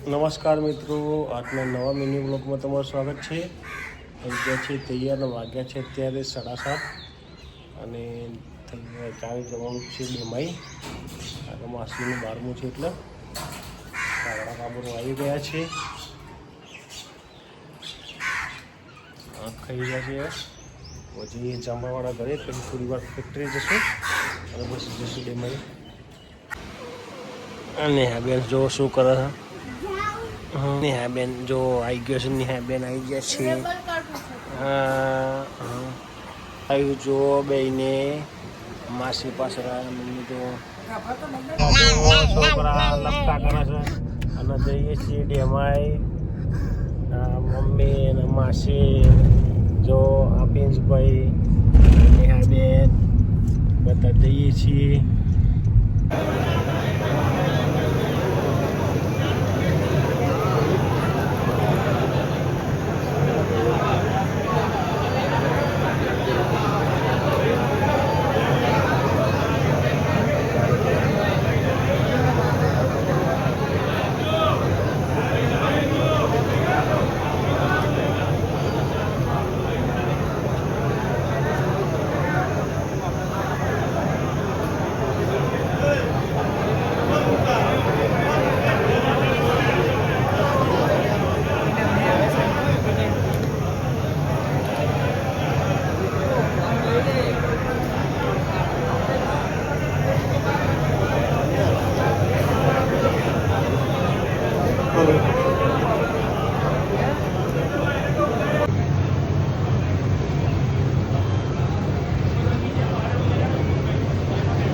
નમસ્કાર મિત્રો, આજના નવા મિની બ્લોગમાં તમારું સ્વાગત છે. થઈ ગયા છે તૈયાર, વાગ્યા છે અત્યારે 7:30 અને ચાલી જવાનું છે ડેમાઈ. આગળ માસીનું 12મું છે એટલે કાગડા કાબરો આવી ગયા છે. ખાઈ ગયા છે. પછી જાંબાવાળા ઘરે પછી થોડી વાર ફેક્ટરી જશું અને પછી જશું ડેમાઈ. અને હા બેન જો શું કરે છે. નેહા બેન જો આવી ગયો છે. નેહા બેન આવી ગયા છે. આવ્યું જો બેને માસી પાસે મમ્મી જો છોકરા લપતા કરે છે અને જઈએ છીએ ડેમાઈ. મમ્મી અને માસી જો આપિંશભાઈ નેહા બેન બધા જઈએ છીએ.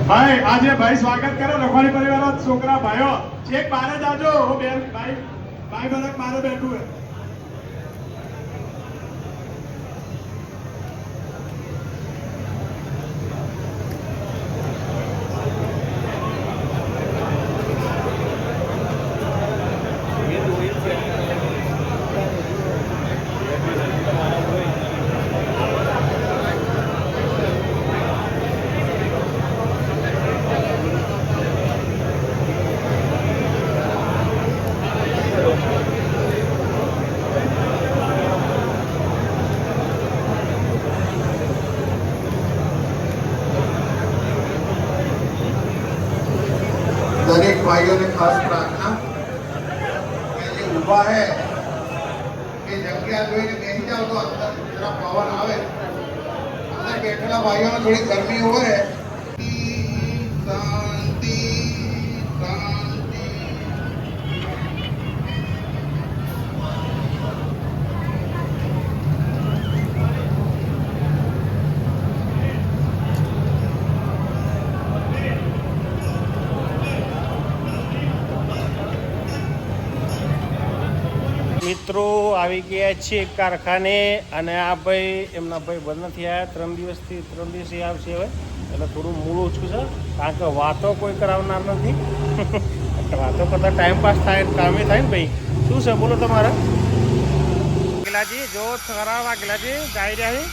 ભાઈ આજે ભાઈ સ્વાગત કરો રખવાડી પરિવાર છોકરા ભાઈઓ ચેક બહાર જ આવજો. બેન ભાઈ ભાઈ બરક મારે બેઠું હે. दरेक भाइयों ने खास प्रार्थना ये उभा है कि जग्या જોઈને બેસી જાવ તો અંદર જરા પવન આવે. અંદર બેઠેલા ભાઈઓને થોડી ગરમી હોય. શાંતિ શાંતિ. મિત્રો આવી ગયા છે કારખાને અને આ ભાઈ એમના ભાઈ બંધ નથી આવ્યા 3 દિવસથી આવશે હવે એટલે થોડું મૂળ ઓછું છે કારણ કે વાતો કોઈ કરાવનાર નથી. વાતો કરતાં ટાઈમપાસ થાય કામે થાય ને ભાઈ. શું છે બોલો તમારે? વાઘેલાજી જો ખરા વાઘેલાજી ગાઈ રહ્યા છે.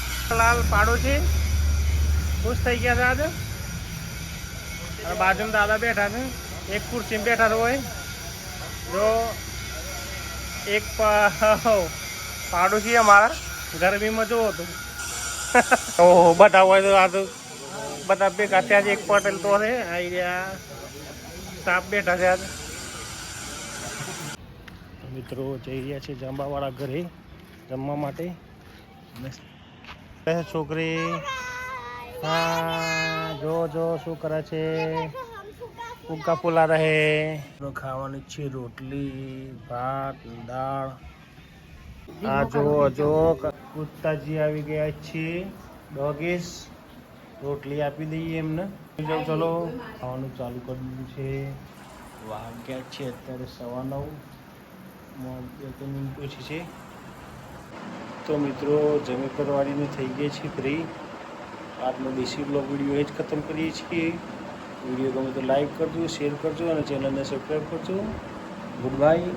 લાલ પાડો છે ખુશ થઈ ગયા છે આજે. અને બાજુમાં દાદા બેઠા છે એક ખુરશીમાં બેઠા હોય જો. એક પાડોશી અમારા ગરમીમાં જોવો તો ઓહો બધા હોય તો આ તો બધા ભેગા થયા છે. એક પટેલ તો છે આવી રહ્યા સાપ બેઠા છે આજે. મિત્રો જઈ રહ્યા છે જાંબાવાળા ઘરે જમવા માટે. છોકરી હા જો જો શું કરે છે. ફુગ્ગા ફૂલા રહે. ખાવાની છે રોટલી ભાત દાળ. આ જો કુત્તાજી આવી ગયા છે. ડોગીસ રોટલી આપી દઈએ એમને. ચલો ખાવાનું ચાલુ કરી દીધું છે. વાગ્યા છે અત્યારે 9:15 ઓછી છે. તો મિત્રો જમી કરવાડીને થઈ ગઈ છે ફ્રી. આજનો દેશી બ્લોગ વિડીયો એ જ ખતમ કરીએ છીએ. વિડીયો ગમે તો લાઈક કરજો, શેર કરજો અને ચેનલને સબસ્ક્રાઈબ કરજો. Good bye.